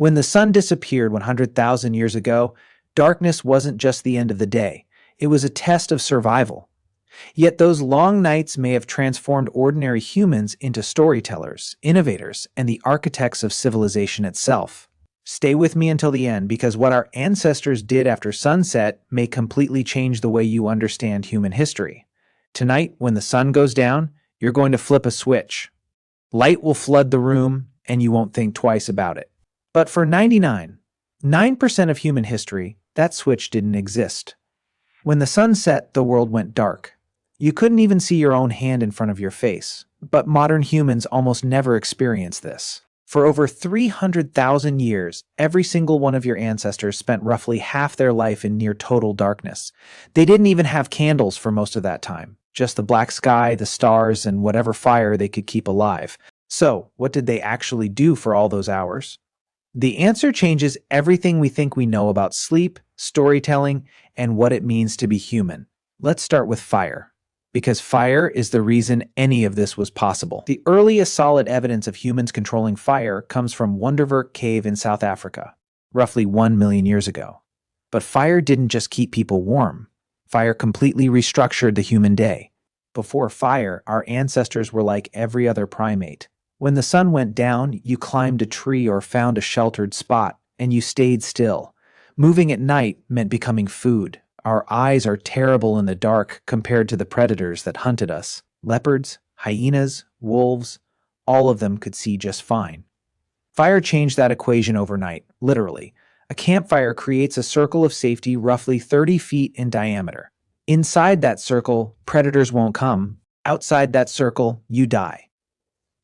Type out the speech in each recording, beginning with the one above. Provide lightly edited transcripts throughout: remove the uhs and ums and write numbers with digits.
When the sun disappeared 100,000 years ago, darkness wasn't just the end of the day. It was a test of survival. Yet those long nights may have transformed ordinary humans into storytellers, innovators, and the architects of civilization itself. Stay with me until the end, because what our ancestors did after sunset may completely change the way you understand human history. Tonight, when the sun goes down, you're going to flip a switch. Light will flood the room, and you won't think twice about it. But for 9% of human history, that switch didn't exist. When the sun set, the world went dark. You couldn't even see your own hand in front of your face. But modern humans almost never experience this. For over 300,000 years, every single one of your ancestors spent roughly half their life in near total darkness. They didn't even have candles for most of that time, just the black sky, the stars, and whatever fire they could keep alive. So, what did they actually do for all those hours? The answer changes everything we think we know about sleep, storytelling, and what it means to be human. Let's start with fire, because fire is the reason any of this was possible. The earliest solid evidence of humans controlling fire comes from Wonderwerk Cave in South Africa, roughly 1 million years ago. But fire didn't just keep people warm. Fire completely restructured the human day. Before fire, our ancestors were like every other primate. When the sun went down, you climbed a tree or found a sheltered spot, and you stayed still. Moving at night meant becoming food. Our eyes are terrible in the dark compared to the predators that hunted us. Leopards, hyenas, wolves, all of them could see just fine. Fire changed that equation overnight, literally. A campfire creates a circle of safety roughly 30 feet in diameter. Inside that circle, predators won't come. Outside that circle, you die.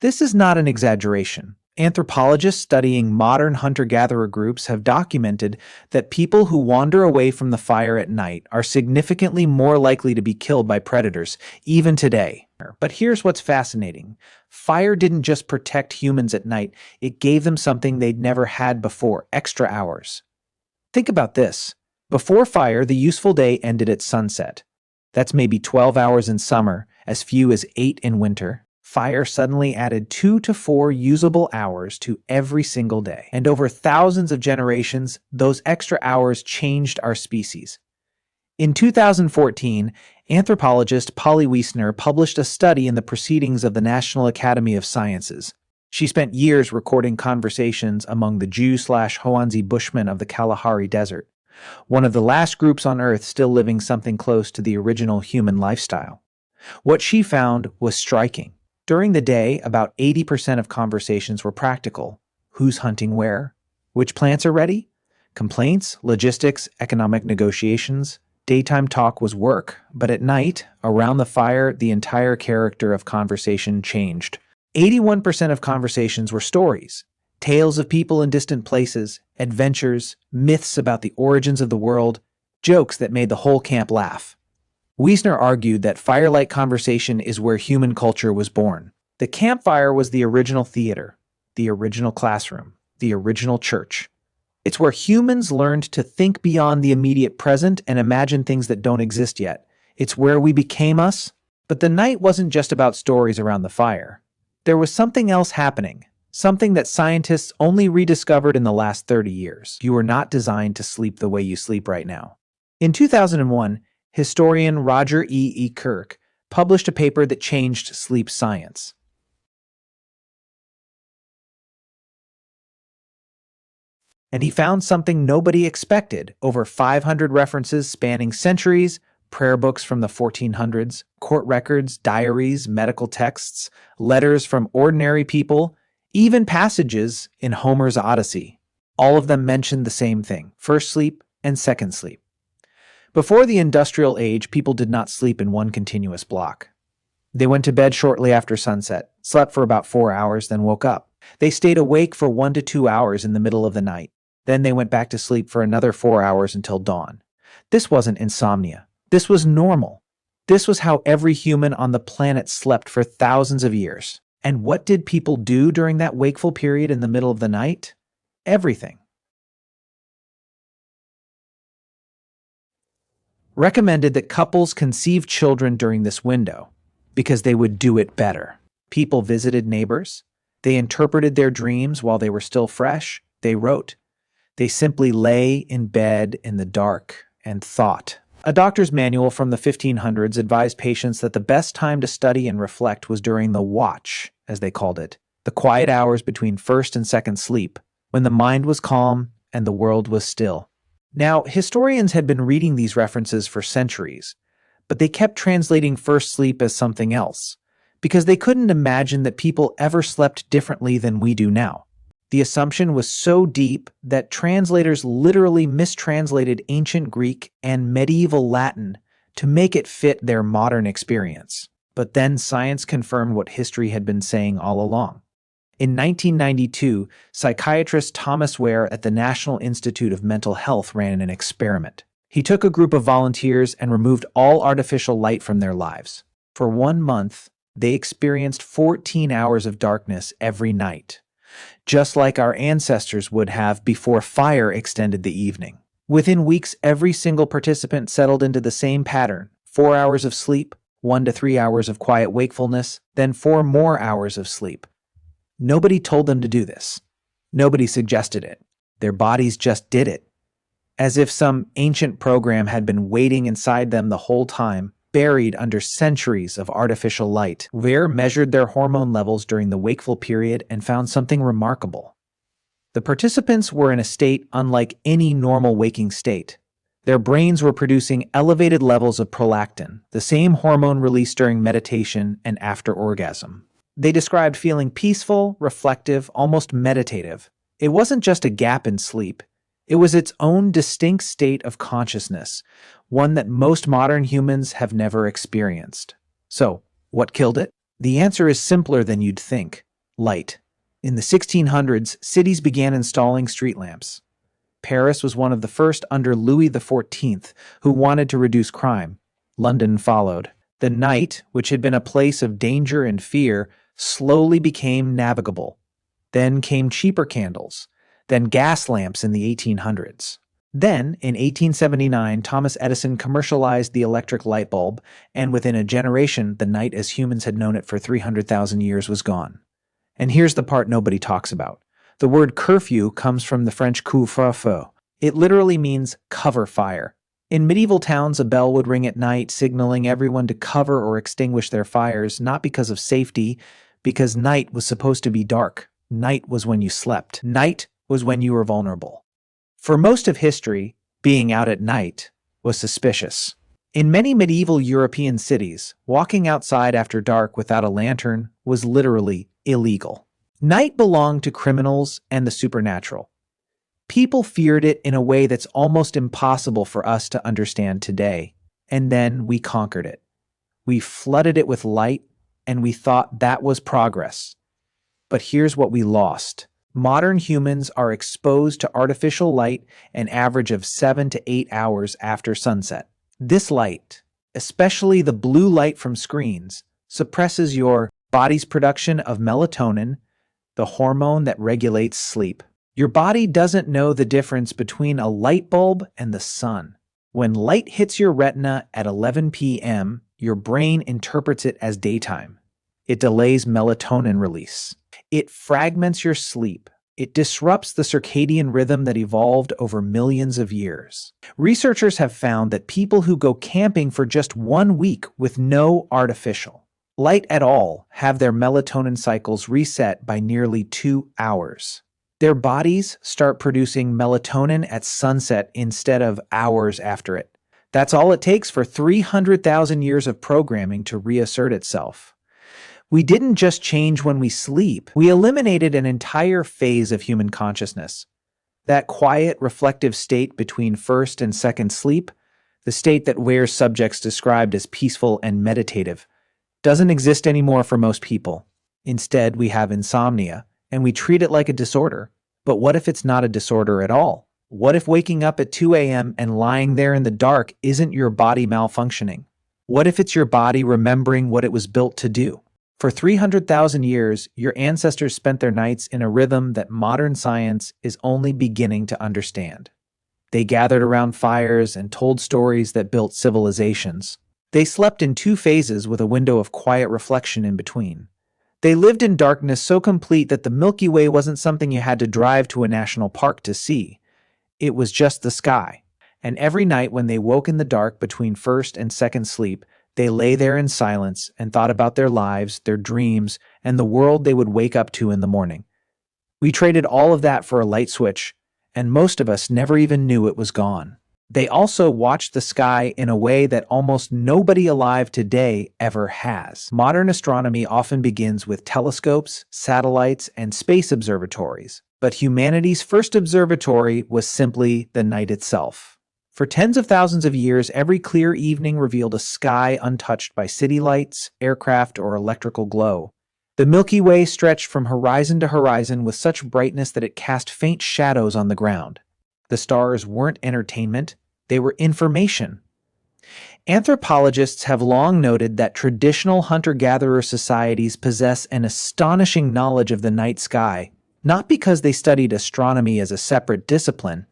This is not an exaggeration. Anthropologists studying modern hunter-gatherer groups have documented that people who wander away from the fire at night are significantly more likely to be killed by predators, even today. But here's what's fascinating. Fire didn't just protect humans at night, it gave them something they'd never had before: extra hours. Think about this. Before fire, the useful day ended at sunset. That's maybe 12 hours in summer, as few as 8 in winter. Fire suddenly added 2 to 4 usable hours to every single day. And over thousands of generations, those extra hours changed our species. In 2014, anthropologist Polly Wiesner published a study in the Proceedings of the National Academy of Sciences. She spent years recording conversations among the Jew/Hoanzi Bushmen of the Kalahari Desert, one of the last groups on Earth still living something close to the original human lifestyle. What she found was striking. During the day, about 80% of conversations were practical. Who's hunting where? Which plants are ready? Complaints, logistics, economic negotiations. Daytime talk was work, but at night, around the fire, the entire character of conversation changed. 81% of conversations were stories. Tales of people in distant places, adventures, myths about the origins of the world, jokes that made the whole camp laugh. Wiesner argued that firelight conversation is where human culture was born. The campfire was the original theater, the original classroom, the original church. It's where humans learned to think beyond the immediate present and imagine things that don't exist yet. It's where we became us. But the night wasn't just about stories around the fire. There was something else happening, something that scientists only rediscovered in the last 30 years. You were not designed to sleep the way you sleep right now. In 2001, historian Roger E. Kirk published a paper that changed sleep science. And he found something nobody expected: over 500 references spanning centuries, prayer books from the 1400s, court records, diaries, medical texts, letters from ordinary people, even passages in Homer's Odyssey. All of them mentioned the same thing: first sleep and second sleep. Before the industrial age, people did not sleep in one continuous block. They went to bed shortly after sunset, slept for about 4 hours, then woke up. They stayed awake for 1 to 2 hours in the middle of the night. Then they went back to sleep for another 4 hours until dawn. This wasn't insomnia. This was normal. This was how every human on the planet slept for thousands of years. And what did people do during that wakeful period in the middle of the night? Everything. Recommended that couples conceive children during this window because they would do it better. People visited neighbors. They interpreted their dreams while they were still fresh. They wrote. They simply lay in bed in the dark and thought. A doctor's manual from the 1500s advised patients that the best time to study and reflect was during the watch, as they called it, the quiet hours between first and second sleep, when the mind was calm and the world was still. Now, historians had been reading these references for centuries, but they kept translating first sleep as something else, because they couldn't imagine that people ever slept differently than we do now. The assumption was so deep that translators literally mistranslated ancient Greek and medieval Latin to make it fit their modern experience. But then science confirmed what history had been saying all along. In 1992, psychiatrist Thomas Ware at the National Institute of Mental Health ran an experiment. He took a group of volunteers and removed all artificial light from their lives. For 1 month, they experienced 14 hours of darkness every night, just like our ancestors would have before fire extended the evening. Within weeks, every single participant settled into the same pattern: 4 hours of sleep, 1 to 3 hours of quiet wakefulness, then 4 more hours of sleep. Nobody told them to do this. Nobody suggested it. Their bodies just did it. As if some ancient program had been waiting inside them the whole time, buried under centuries of artificial light. Ware measured their hormone levels during the wakeful period and found something remarkable. The participants were in a state unlike any normal waking state. Their brains were producing elevated levels of prolactin, the same hormone released during meditation and after orgasm. They described feeling peaceful, reflective, almost meditative. It wasn't just a gap in sleep. It was its own distinct state of consciousness, one that most modern humans have never experienced. So, what killed it? The answer is simpler than you'd think: light. In the 1600s, cities began installing street lamps. Paris was one of the first under Louis XIV, who wanted to reduce crime. London followed. The night, which had been a place of danger and fear, slowly became navigable. Then came cheaper candles, then gas lamps in the 1800s. Then, in 1879, Thomas Edison commercialized the electric light bulb, and within a generation, the night as humans had known it for 300,000 years was gone. And here's the part nobody talks about. The word curfew comes from the French couvre-feu. It literally means cover fire. In medieval towns, a bell would ring at night, signaling everyone to cover or extinguish their fires, not because of safety, because night was supposed to be dark. Night was when you slept. Night was when you were vulnerable. For most of history, being out at night was suspicious. In many medieval European cities, walking outside after dark without a lantern was literally illegal. Night belonged to criminals and the supernatural. People feared it in a way that's almost impossible for us to understand today. And then we conquered it. We flooded it with light, and we thought that was progress. But here's what we lost. Modern humans are exposed to artificial light an average of 7 to 8 hours after sunset. This light, especially the blue light from screens, suppresses your body's production of melatonin, the hormone that regulates sleep. Your body doesn't know the difference between a light bulb and the sun. When light hits your retina at 11 p.m., your brain interprets it as daytime. It delays melatonin release. It fragments your sleep. It disrupts the circadian rhythm that evolved over millions of years. Researchers have found that people who go camping for just 1 week with no artificial light at all have their melatonin cycles reset by nearly 2 hours. Their bodies start producing melatonin at sunset instead of hours after it. That's all it takes for 300,000 years of programming to reassert itself. We didn't just change when we sleep. We eliminated an entire phase of human consciousness. That quiet, reflective state between first and second sleep, the state that Ware's subjects described as peaceful and meditative, doesn't exist anymore for most people. Instead, we have insomnia, and we treat it like a disorder. But what if it's not a disorder at all? What if waking up at 2 a.m. and lying there in the dark isn't your body malfunctioning? What if it's your body remembering what it was built to do? For 300,000 years, your ancestors spent their nights in a rhythm that modern science is only beginning to understand. They gathered around fires and told stories that built civilizations. They slept in 2 phases with a window of quiet reflection in between. They lived in darkness so complete that the Milky Way wasn't something you had to drive to a national park to see. It was just the sky. And every night when they woke in the dark between first and second sleep, they lay there in silence and thought about their lives, their dreams, and the world they would wake up to in the morning. We traded all of that for a light switch, and most of us never even knew it was gone. They also watched the sky in a way that almost nobody alive today ever has. Modern astronomy often begins with telescopes, satellites, and space observatories, but humanity's first observatory was simply the night itself. For tens of thousands of years, every clear evening revealed a sky untouched by city lights, aircraft, or electrical glow. The Milky Way stretched from horizon to horizon with such brightness that it cast faint shadows on the ground. The stars weren't entertainment, they were information. Anthropologists have long noted that traditional hunter-gatherer societies possess an astonishing knowledge of the night sky, not because they studied astronomy as a separate discipline,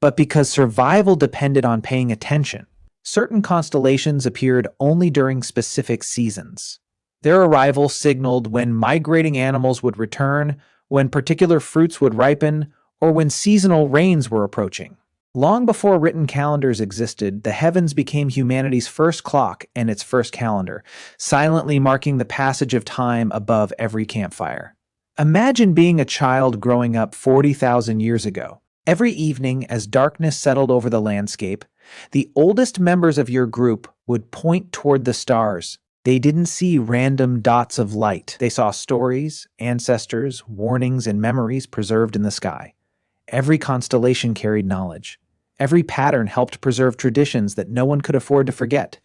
but because survival depended on paying attention. Certain constellations appeared only during specific seasons. Their arrival signaled when migrating animals would return, when particular fruits would ripen, or when seasonal rains were approaching. Long before written calendars existed, the heavens became humanity's first clock and its first calendar, silently marking the passage of time above every campfire. Imagine being a child growing up 40,000 years ago. Every evening, as darkness settled over the landscape, the oldest members of your group would point toward the stars. They didn't see random dots of light. They saw stories, ancestors, warnings, and memories preserved in the sky. Every constellation carried knowledge. Every pattern helped preserve traditions that no one could afford to forget.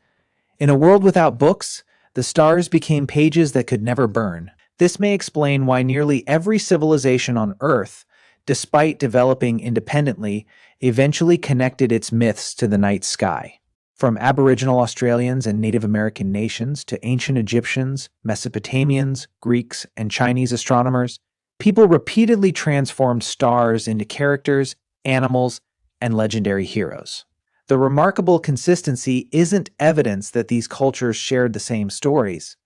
In a world without books, the stars became pages that could never burn. This may explain why nearly every civilization on Earth, despite developing independently, eventually connected its myths to the night sky. From Aboriginal Australians and Native American nations to ancient Egyptians, Mesopotamians, Greeks, and Chinese astronomers, people repeatedly transformed stars into characters, animals, and legendary heroes. The remarkable consistency isn't evidence that these cultures shared the same stories.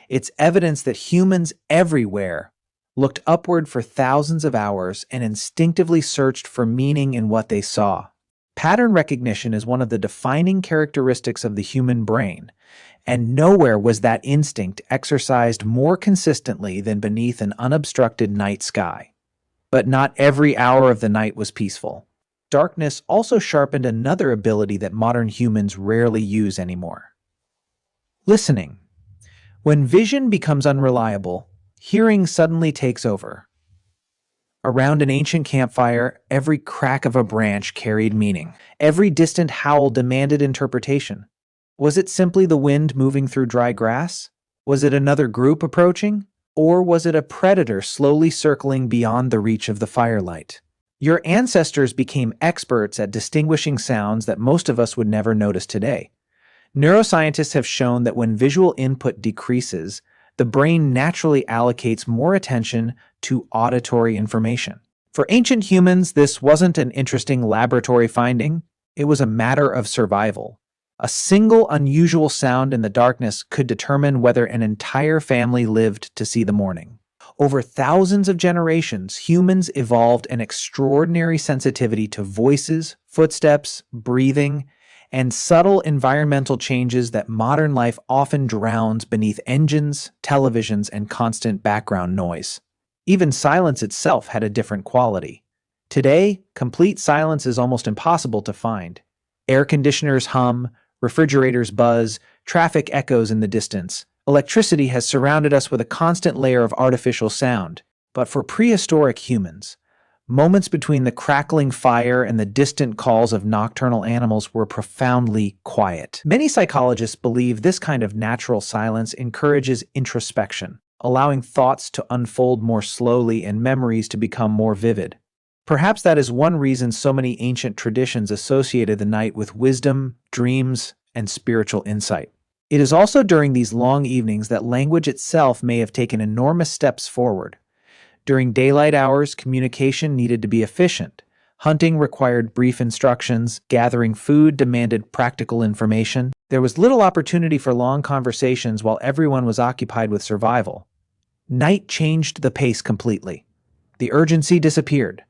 It's evidence that humans everywhere looked upward for thousands of hours and instinctively searched for meaning in what they saw. Pattern recognition is one of the defining characteristics of the human brain, and nowhere was that instinct exercised more consistently than beneath an unobstructed night sky. But not every hour of the night was peaceful. Darkness also sharpened another ability that modern humans rarely use anymore: listening. When vision becomes unreliable, hearing suddenly takes over. Around an ancient campfire, every crack of a branch carried meaning. Every distant howl demanded interpretation. Was it simply the wind moving through dry grass? Was it another group approaching? Or was it a predator slowly circling beyond the reach of the firelight? Your ancestors became experts at distinguishing sounds that most of us would never notice today. Neuroscientists have shown that when visual input decreases, the brain naturally allocates more attention to auditory information. For ancient humans, this wasn't an interesting laboratory finding. It was a matter of survival. A single unusual sound in the darkness could determine whether an entire family lived to see the morning. Over thousands of generations, humans evolved an extraordinary sensitivity to voices, footsteps, breathing, and subtle environmental changes that modern life often drowns beneath engines, televisions, and constant background noise. Even silence itself had a different quality. Today, complete silence is almost impossible to find. Air conditioners hum, refrigerators buzz, traffic echoes in the distance. Electricity has surrounded us with a constant layer of artificial sound. But for prehistoric humans, moments between the crackling fire and the distant calls of nocturnal animals were profoundly quiet. Many psychologists believe this kind of natural silence encourages introspection, allowing thoughts to unfold more slowly and memories to become more vivid. Perhaps that is one reason so many ancient traditions associated the night with wisdom, dreams, and spiritual insight. It is also during these long evenings that language itself may have taken enormous steps forward. During daylight hours, communication needed to be efficient. Hunting required brief instructions, gathering food demanded practical information. There was little opportunity for long conversations while everyone was occupied with survival. Night changed the pace completely. The urgency disappeared.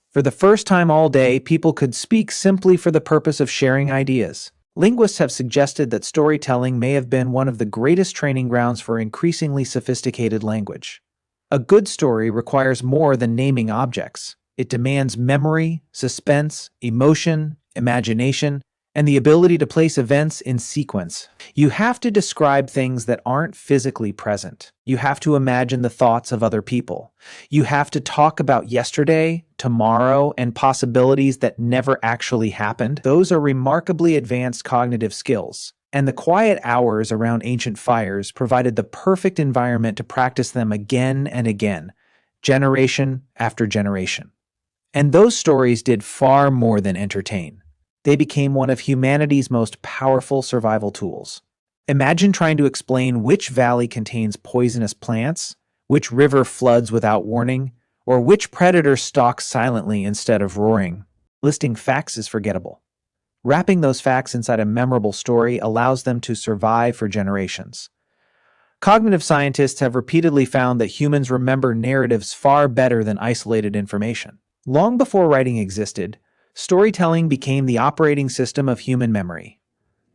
For the first time all day, people could speak simply for the purpose of sharing ideas. Linguists have suggested that storytelling may have been one of the greatest training grounds for increasingly sophisticated language. A good story requires more than naming objects. It demands memory, suspense, emotion, imagination, and the ability to place events in sequence. You have to describe things that aren't physically present. You have to imagine the thoughts of other people. You have to talk about yesterday, tomorrow, and possibilities that never actually happened. Those are remarkably advanced cognitive skills, and the quiet hours around ancient fires provided the perfect environment to practice them again and again, generation after generation. And those stories did far more than entertain. They became one of humanity's most powerful survival tools. Imagine trying to explain which valley contains poisonous plants, which river floods without warning, or which predator stalks silently instead of roaring. Listing facts is forgettable. Wrapping those facts inside a memorable story allows them to survive for generations. Cognitive scientists have repeatedly found that humans remember narratives far better than isolated information. Long before writing existed, storytelling became the operating system of human memory.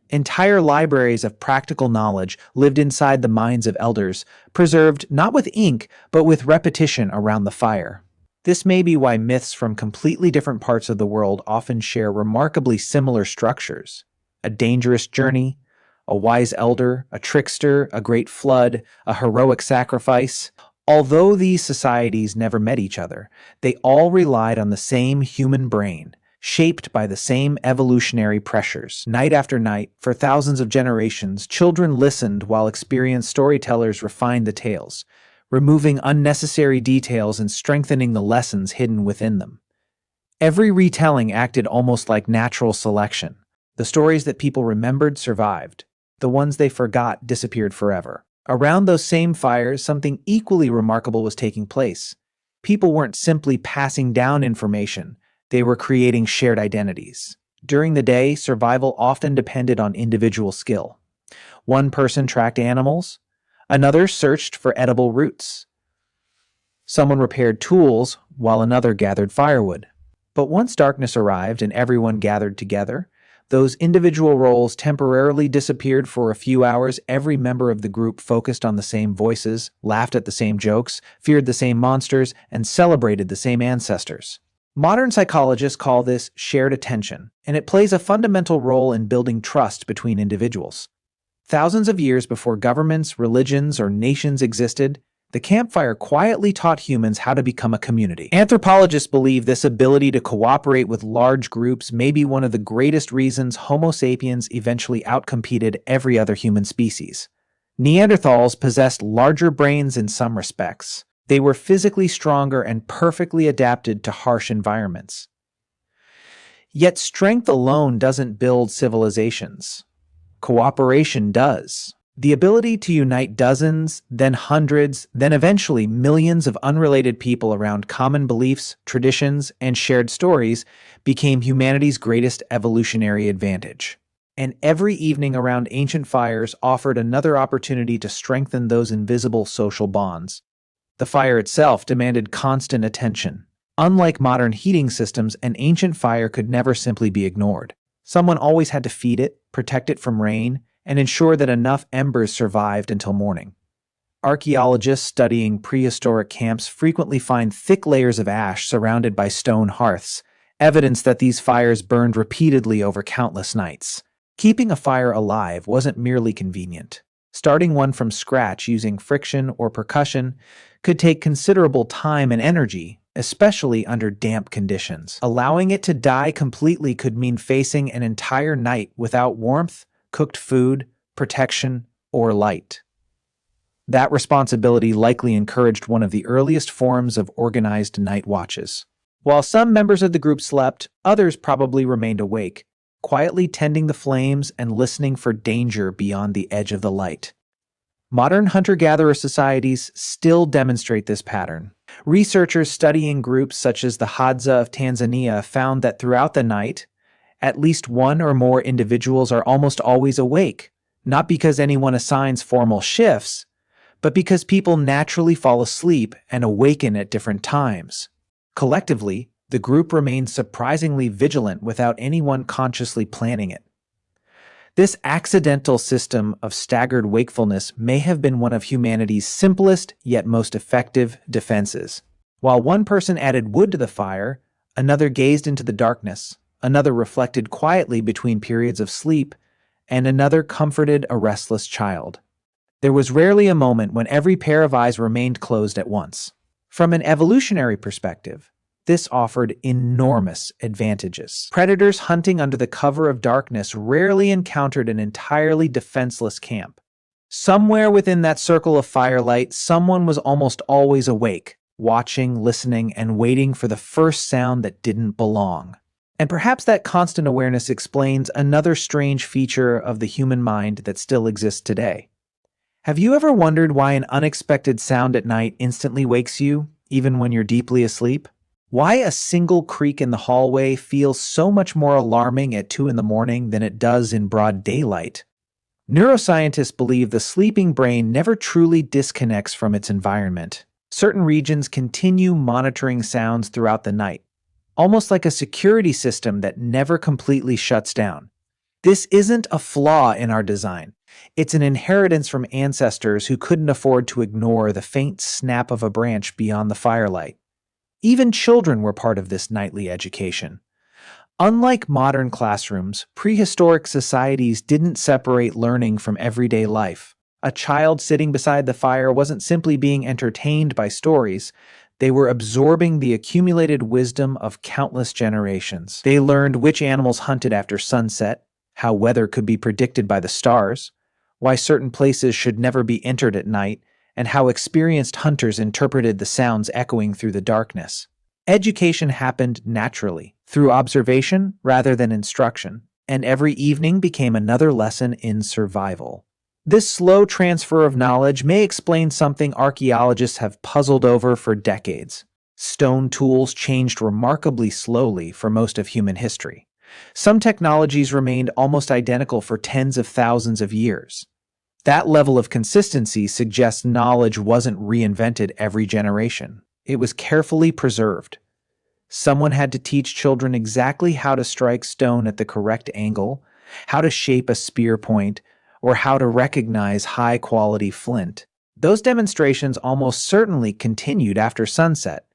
Entire libraries of practical knowledge lived inside the minds of elders, preserved not with ink, but with repetition around the fire. This may be why myths from completely different parts of the world often share remarkably similar structures. A dangerous journey, a wise elder, a trickster, a great flood, a heroic sacrifice. Although these societies never met each other, they all relied on the same human brain, shaped by the same evolutionary pressures. Night after night, for thousands of generations, children listened while experienced storytellers refined the tales, removing unnecessary details and strengthening the lessons hidden within them. Every retelling acted almost like natural selection. The stories that people remembered survived. The ones they forgot disappeared forever. Around those same fires, something equally remarkable was taking place. People weren't simply passing down information. They were creating shared identities. During the day, survival often depended on individual skill. One person tracked animals, another searched for edible roots. Someone repaired tools, while another gathered firewood. But once darkness arrived and everyone gathered together, those individual roles temporarily disappeared for a few hours. Every member of the group focused on the same voices, laughed at the same jokes, feared the same monsters, and celebrated the same ancestors. Modern psychologists call this shared attention, and it plays a fundamental role in building trust between individuals. Thousands of years before governments, religions, or nations existed, the campfire quietly taught humans how to become a community. Anthropologists believe this ability to cooperate with large groups may be one of the greatest reasons Homo sapiens eventually outcompeted every other human species. Neanderthals possessed larger brains in some respects. They were physically stronger and perfectly adapted to harsh environments. Yet strength alone doesn't build civilizations. Cooperation does. The ability to unite dozens, then hundreds, then eventually millions of unrelated people around common beliefs, traditions, and shared stories became humanity's greatest evolutionary advantage. And every evening around ancient fires offered another opportunity to strengthen those invisible social bonds. The fire itself demanded constant attention. Unlike modern heating systems, an ancient fire could never simply be ignored. Someone always had to feed it, protect it from rain, and ensure that enough embers survived until morning. Archaeologists studying prehistoric camps frequently find thick layers of ash surrounded by stone hearths, evidence that these fires burned repeatedly over countless nights. Keeping a fire alive wasn't merely convenient. Starting one from scratch using friction or percussion could take considerable time and energy, especially under damp conditions. Allowing it to die completely could mean facing an entire night without warmth, cooked food, protection, or light. That responsibility likely encouraged one of the earliest forms of organized night watches. While some members of the group slept, others probably remained awake, quietly tending the flames and listening for danger beyond the edge of the light. Modern hunter-gatherer societies still demonstrate this pattern. Researchers studying groups such as the Hadza of Tanzania found that throughout the night, at least one or more individuals are almost always awake, not because anyone assigns formal shifts, but because people naturally fall asleep and awaken at different times. Collectively, the group remained surprisingly vigilant without anyone consciously planning it. This accidental system of staggered wakefulness may have been one of humanity's simplest yet most effective defenses. While one person added wood to the fire, another gazed into the darkness, another reflected quietly between periods of sleep, and another comforted a restless child. There was rarely a moment when every pair of eyes remained closed at once. From an evolutionary perspective, this offered enormous advantages. Predators hunting under the cover of darkness rarely encountered an entirely defenseless camp. Somewhere within that circle of firelight, someone was almost always awake, watching, listening, and waiting for the first sound that didn't belong. And perhaps that constant awareness explains another strange feature of the human mind that still exists today. Have you ever wondered why an unexpected sound at night instantly wakes you, even when you're deeply asleep? Why a single creak in the hallway feels so much more alarming at 2 a.m. than it does in broad daylight? Neuroscientists believe the sleeping brain never truly disconnects from its environment. Certain regions continue monitoring sounds throughout the night, almost like a security system that never completely shuts down. This isn't a flaw in our design. It's an inheritance from ancestors who couldn't afford to ignore the faint snap of a branch beyond the firelight. Even children were part of this nightly education. Unlike modern classrooms, prehistoric societies didn't separate learning from everyday life. A child sitting beside the fire wasn't simply being entertained by stories. They were absorbing the accumulated wisdom of countless generations. They learned which animals hunted after sunset, how weather could be predicted by the stars, why certain places should never be entered at night, and how experienced hunters interpreted the sounds echoing through the darkness. Education happened naturally, through observation rather than instruction, and every evening became another lesson in survival. This slow transfer of knowledge may explain something archaeologists have puzzled over for decades. Stone tools changed remarkably slowly for most of human history. Some technologies remained almost identical for tens of thousands of years. That level of consistency suggests knowledge wasn't reinvented every generation. It was carefully preserved. Someone had to teach children exactly how to strike stone at the correct angle, how to shape a spear point, or how to recognize high-quality flint. Those demonstrations almost certainly continued after sunset,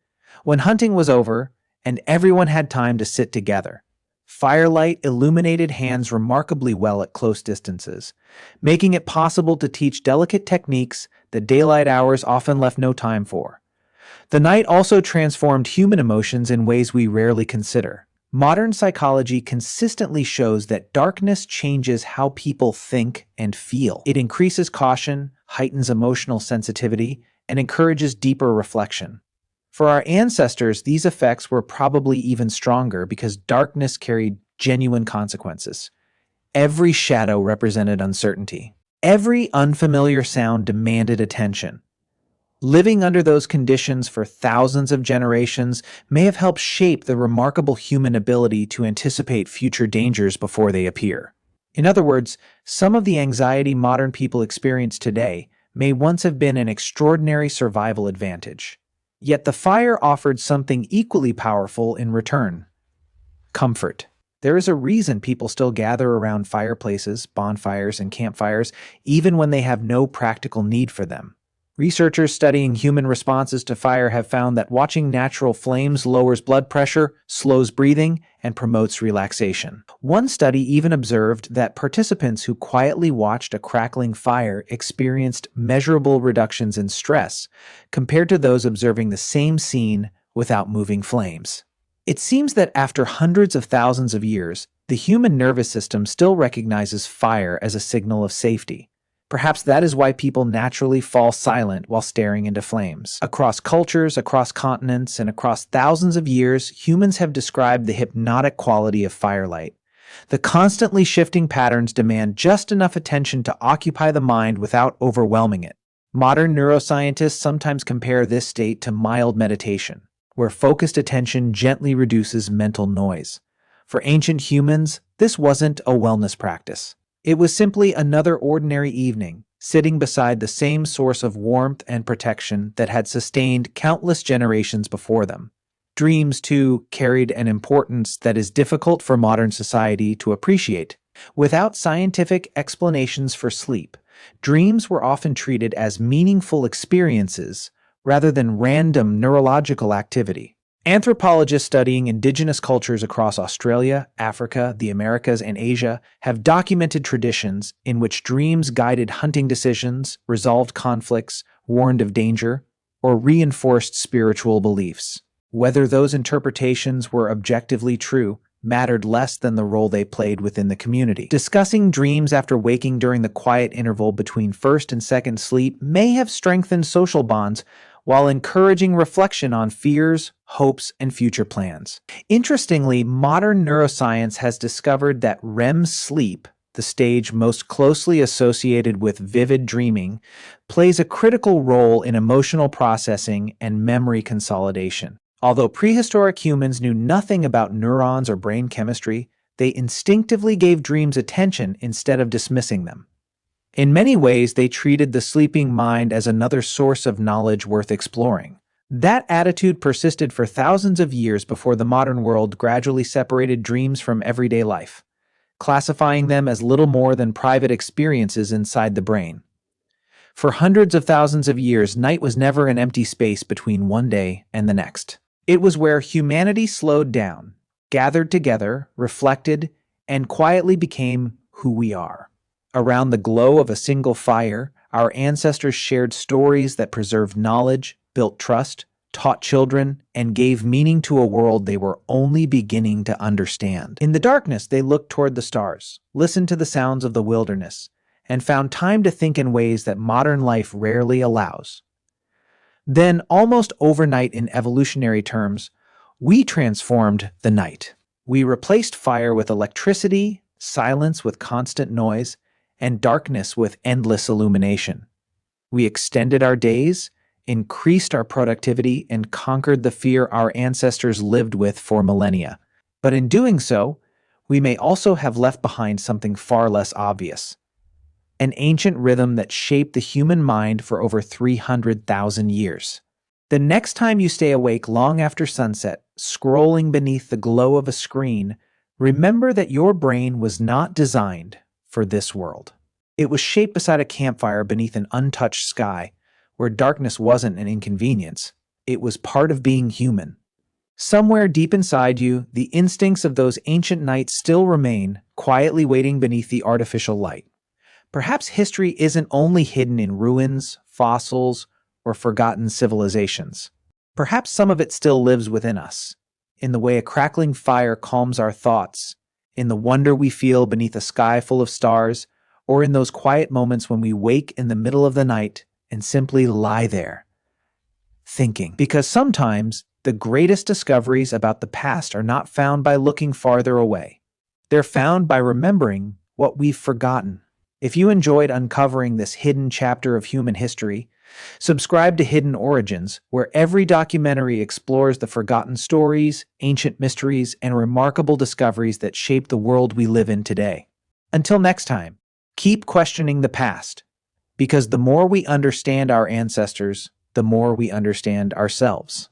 when hunting was over and everyone had time to sit together. Firelight illuminated hands remarkably well at close distances, making it possible to teach delicate techniques that daylight hours often left no time for. The night also transformed human emotions in ways we rarely consider. Modern psychology consistently shows that darkness changes how people think and feel. It increases caution, heightens emotional sensitivity, and encourages deeper reflection. For our ancestors, these effects were probably even stronger because darkness carried genuine consequences. Every shadow represented uncertainty. Every unfamiliar sound demanded attention. Living under those conditions for thousands of generations may have helped shape the remarkable human ability to anticipate future dangers before they appear. In other words, some of the anxiety modern people experience today may once have been an extraordinary survival advantage. Yet the fire offered something equally powerful in return: comfort. There is a reason people still gather around fireplaces, bonfires, and campfires, even when they have no practical need for them. Researchers studying human responses to fire have found that watching natural flames lowers blood pressure, slows breathing, and promotes relaxation. One study even observed that participants who quietly watched a crackling fire experienced measurable reductions in stress compared to those observing the same scene without moving flames. It seems that after hundreds of thousands of years, the human nervous system still recognizes fire as a signal of safety. Perhaps that is why people naturally fall silent while staring into flames. Across cultures, across continents, and across thousands of years, humans have described the hypnotic quality of firelight. The constantly shifting patterns demand just enough attention to occupy the mind without overwhelming it. Modern neuroscientists sometimes compare this state to mild meditation, where focused attention gently reduces mental noise. For ancient humans, this wasn't a wellness practice. It was simply another ordinary evening, sitting beside the same source of warmth and protection that had sustained countless generations before them. Dreams, too, carried an importance that is difficult for modern society to appreciate. Without scientific explanations for sleep, dreams were often treated as meaningful experiences rather than random neurological activity. Anthropologists studying indigenous cultures across Australia, Africa, the Americas, and Asia have documented traditions in which dreams guided hunting decisions, resolved conflicts, warned of danger, or reinforced spiritual beliefs. Whether those interpretations were objectively true mattered less than the role they played within the community. Discussing dreams after waking during the quiet interval between first and second sleep may have strengthened social bonds while encouraging reflection on fears, hopes, and future plans. Interestingly, modern neuroscience has discovered that REM sleep, the stage most closely associated with vivid dreaming, plays a critical role in emotional processing and memory consolidation. Although prehistoric humans knew nothing about neurons or brain chemistry, they instinctively gave dreams attention instead of dismissing them. In many ways, they treated the sleeping mind as another source of knowledge worth exploring. That attitude persisted for thousands of years before the modern world gradually separated dreams from everyday life, classifying them as little more than private experiences inside the brain. For hundreds of thousands of years, night was never an empty space between one day and the next. It was where humanity slowed down, gathered together, reflected, and quietly became who we are. Around the glow of a single fire, our ancestors shared stories that preserved knowledge, built trust, taught children, and gave meaning to a world they were only beginning to understand. In the darkness, they looked toward the stars, listened to the sounds of the wilderness, and found time to think in ways that modern life rarely allows. Then, almost overnight in evolutionary terms, we transformed the night. We replaced fire with electricity, silence with constant noise, and darkness with endless illumination. We extended our days, increased our productivity, and conquered the fear our ancestors lived with for millennia. But in doing so, we may also have left behind something far less obvious: an ancient rhythm that shaped the human mind for over 300,000 years. The next time you stay awake long after sunset, scrolling beneath the glow of a screen, remember that your brain was not designed for this world. It was shaped beside a campfire beneath an untouched sky, where darkness wasn't an inconvenience. It was part of being human. Somewhere deep inside you, the instincts of those ancient nights still remain, quietly waiting beneath the artificial light. Perhaps history isn't only hidden in ruins, fossils, or forgotten civilizations. Perhaps some of it still lives within us, in the way a crackling fire calms our thoughts, in the wonder we feel beneath a sky full of stars, or in those quiet moments when we wake in the middle of the night and simply lie there, thinking. Because sometimes the greatest discoveries about the past are not found by looking farther away. They're found by remembering what we've forgotten. If you enjoyed uncovering this hidden chapter of human history, subscribe to Hidden Origins, where every documentary explores the forgotten stories, ancient mysteries, and remarkable discoveries that shape the world we live in today. Until next time, keep questioning the past, because the more we understand our ancestors, the more we understand ourselves.